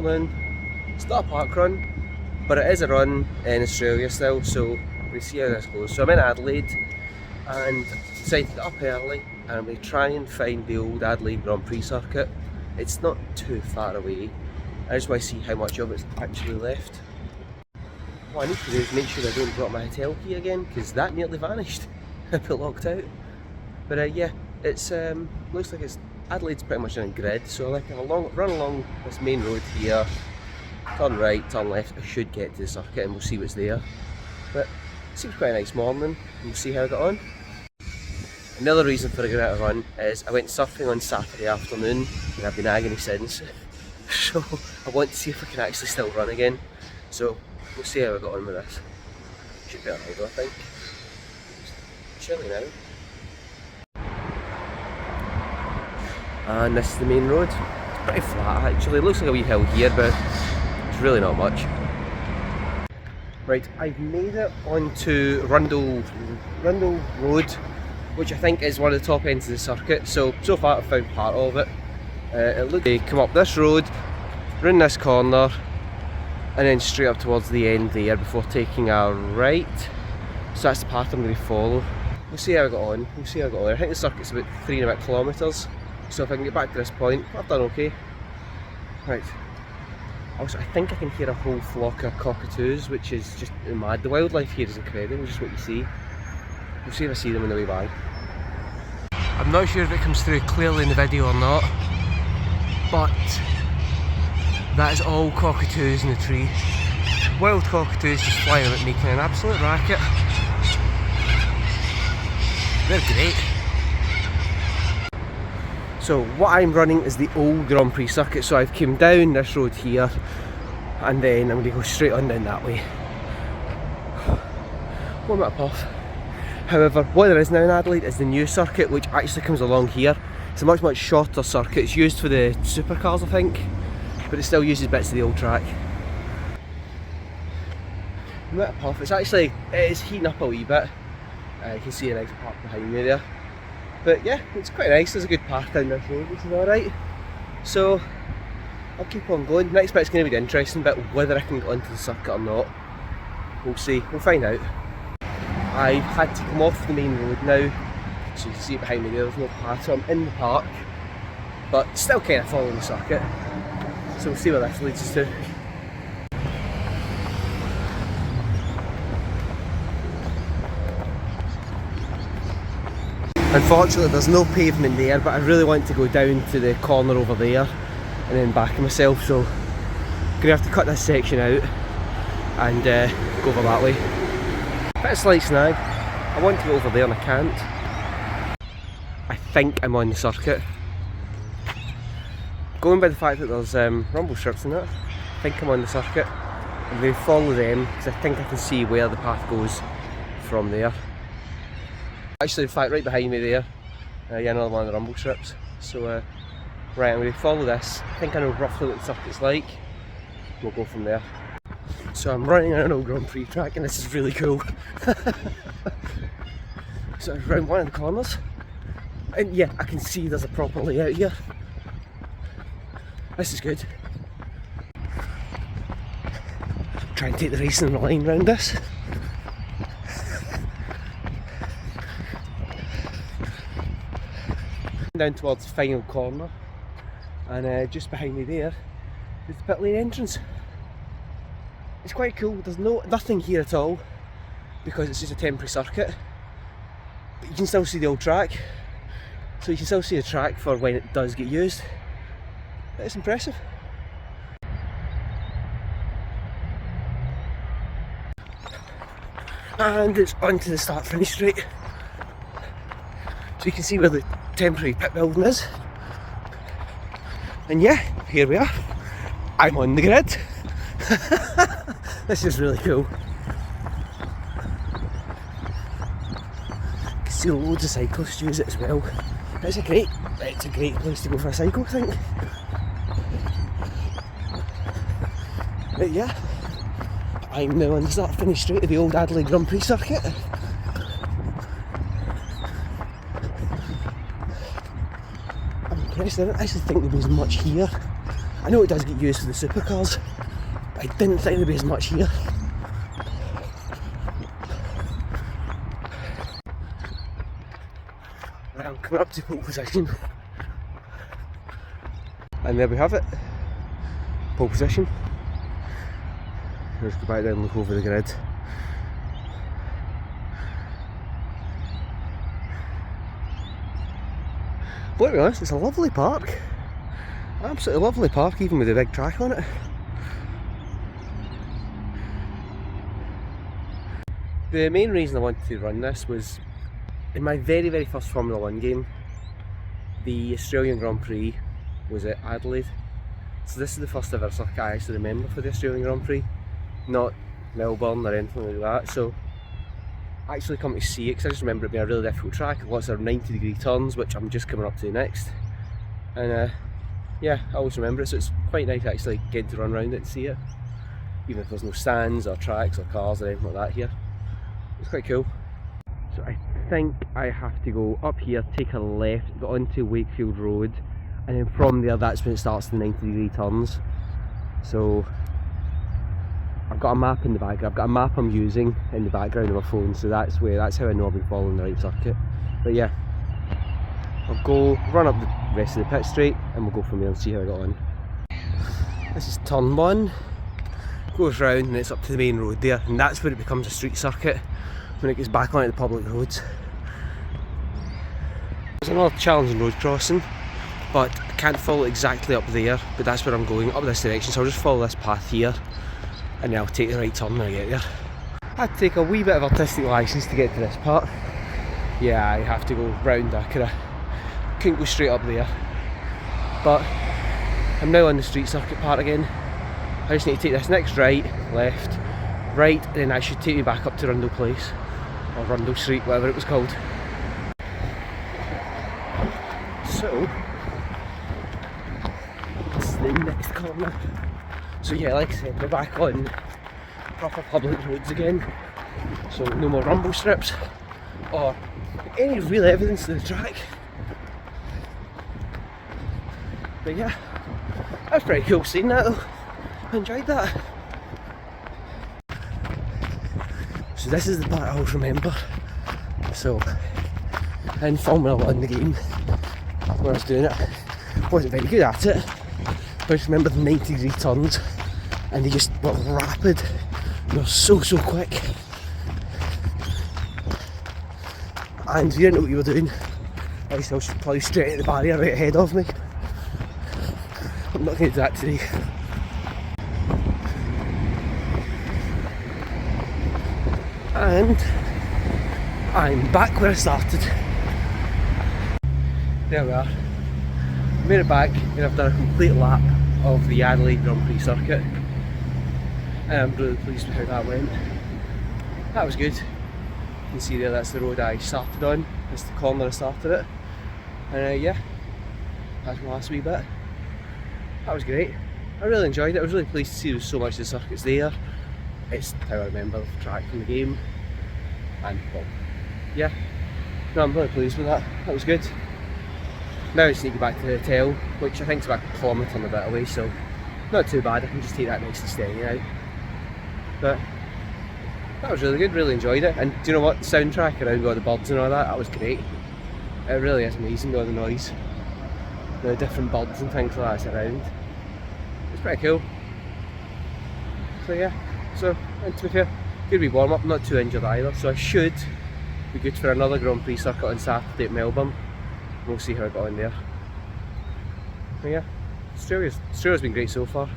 morning. It's not a park run, but it is a run in Australia still, so we see how this goes. So I'm in Adelaide and decided to get up early and we try and find the old Adelaide Grand Prix circuit. It's not too far away. I just want to see how much of it's actually left. What I need to do is make sure I don't drop my hotel key again, because that nearly vanished. I got locked out. But yeah, it's looks like Adelaide's pretty much in a grid, so like run along this main road here, turn right, turn left. I should get to the circuit and we'll see what's there. But it seems quite a nice morning, and we'll see how I got on. Another reason for a going out a run is I went surfing on Saturday afternoon and I've been agony since. So I want to see if I can actually still run again. So we'll see how I got on with this. Should be alright though, I think. It's chilly now. And this is the main road. It's pretty flat actually. It looks like a wee hill here, but it's really not much. Right, I've made it onto Rundle Road, which I think is one of the top ends of the circuit. So far I've found part of it. It looks like come up this road, round this corner, and then straight up towards the end there before taking a right. So that's the path I'm going to follow. We'll see how I got on. I think the circuit's about 3.5 kilometres. So if I can get back to this point, I've done okay. Right. Also, I think I can hear a whole flock of cockatoos, which is just mad. The wildlife here is incredible, just what you see. We'll see if I see them on the way by. I'm not sure if it comes through clearly in the video or not, but that is all cockatoos in the tree. Wild cockatoos just flying about making an absolute racket. They're great. So what I'm running is the old Grand Prix circuit, so I've come down this road here and then I'm going to go straight on down that way. 1 minute puff. However, what there is now in Adelaide is the new circuit, which actually comes along here. It's a much shorter circuit. It's used for the supercars, I think, but it still uses bits of the old track. 1 minute puff. It is heating up a wee bit. You can see a nice park behind me there. But yeah, it's quite nice. There's a good path down this road, which is alright. So I'll keep on going. Next bit's going to be the interesting bit, whether I can get onto the circuit or not. We'll see. We'll find out. I've had to come off the main road now, so you can see it behind me there. There's no path, so I'm in the park, but still kind of following the circuit. So we'll see where this leads us to. Unfortunately there's no pavement there, but I really want to go down to the corner over there and then back of myself, so I'm going to have to cut this section out and go over that way. Bit of slight snag. I want to go over there and I can't. I think I'm on the circuit. Going by the fact that there's rumble strips in it, I think I'm on the circuit. I'm going to follow them because I think I can see where the path goes from there. Actually, in fact, right behind me there, yeah, another one of the rumble strips. So, right, I'm going to follow this. I think I know roughly what the circuit's like. We'll go from there. So I'm running on an old Grand Prix track, and this is really cool. So around one of the corners, and yeah, I can see there's a proper layout here. This is good. Try and take the racing line round this. Down towards the final corner, and just behind me there is the pit lane entrance. It's quite cool. There's nothing here at all because it's just a temporary circuit, but you can still see the old track, so you can still see the track for when it does get used. It's impressive. And it's onto the start-finish straight, so you can see where the temporary pit building is. And yeah, here we are. I'm on the grid. This is really cool. You can see loads of cyclists use it as well. It's a great place to go for a cycle, I think. But yeah, I'm now on the start finish straight of the old Adelaide Grand Prix circuit. I'm impressed. I don't actually think there was much here. I know it does get used for the supercars, but I didn't think there'd be as much here. Right, I'm coming up to pole position. And there we have it. Pole position. Let's go back down and look over the grid. But to be honest, it's a lovely park. Absolutely lovely park, even with a big track on it. The main reason I wanted to run this was in my very, very first Formula 1 game, the Australian Grand Prix was at Adelaide. So this is the first ever circuit I actually remember for the Australian Grand Prix, not Melbourne or anything like that. So I actually come to see it because I just remember it being a really difficult track, lots of 90-degree turns, which I'm just coming up to next. And yeah, I always remember it, so it's quite nice actually getting to run around it and see it, even if there's no stands or tracks or cars or anything like that here. It's quite cool. So I think I have to go up here, take a left, go onto Wakefield Road, and then from there that's when it starts the 90-degree turns. So I've got a map in the background, I've got a map I'm using in the background of my phone, so that's how I know I've been following the right circuit. But yeah, I'll go run up the rest of the pit straight and we'll go from there and see how I got on. This is turn 1, goes round and it's up to the main road there, and that's where it becomes a street circuit when it gets back onto the public roads. There's another challenging road crossing, but I can't follow it exactly up there, but that's where I'm going, up this direction, so I'll just follow this path here and then I'll take the right turn when I get there. I had to take a wee bit of artistic licence to get to this part. Yeah, I have to go round a kind of, couldn't go straight up there, but I'm now on the street circuit part again. I just need to take this next right, left, right, and then that should take me back up to Rundle Place, or Rundle Street, whatever it was called. So, this is the next corner. So yeah, like I said, we're back on proper public roads again, so no more rumble strips, or any real evidence of the track. But yeah, that's pretty cool seeing that though. I enjoyed that. So this is the part I always remember. So in Formula 1 the game, when I was doing it, I wasn't very good at it, but I just remember the 90-degree turns and they just were rapid. They were so quick. And you didn't know what you were doing. I used to plough straight at the barrier right ahead of me. I'm not going to do that today. And I'm back where I started. There we are. Made it back and I've done a complete lap of the Adelaide Grand Prix circuit. And I'm really pleased with how that went. That was good. You can see there, that's the road I started on. That's the corner I started at. And yeah, that's my last wee bit. That was great. I really enjoyed it. I was really pleased to see there was so much of the circuits there. It's how I remember the track from the game. And well, yeah. No, I'm really pleased with that. That was good. Now I just need to go back to the hotel, which I think is about a kilometre and a bit away, so not too bad. I can just take that next to staying out. But that was really good, really enjoyed it. And do you know what? The soundtrack around all the birds and all that, that was great. It really is amazing, all the noise. The different birds and things like that around. It's pretty cool. So yeah, and to be fair, good wee warm up, not too injured either, so I should be good for another Grand Prix circuit on Saturday at Melbourne. We'll see how I got on there. But yeah, Australia's been great so far.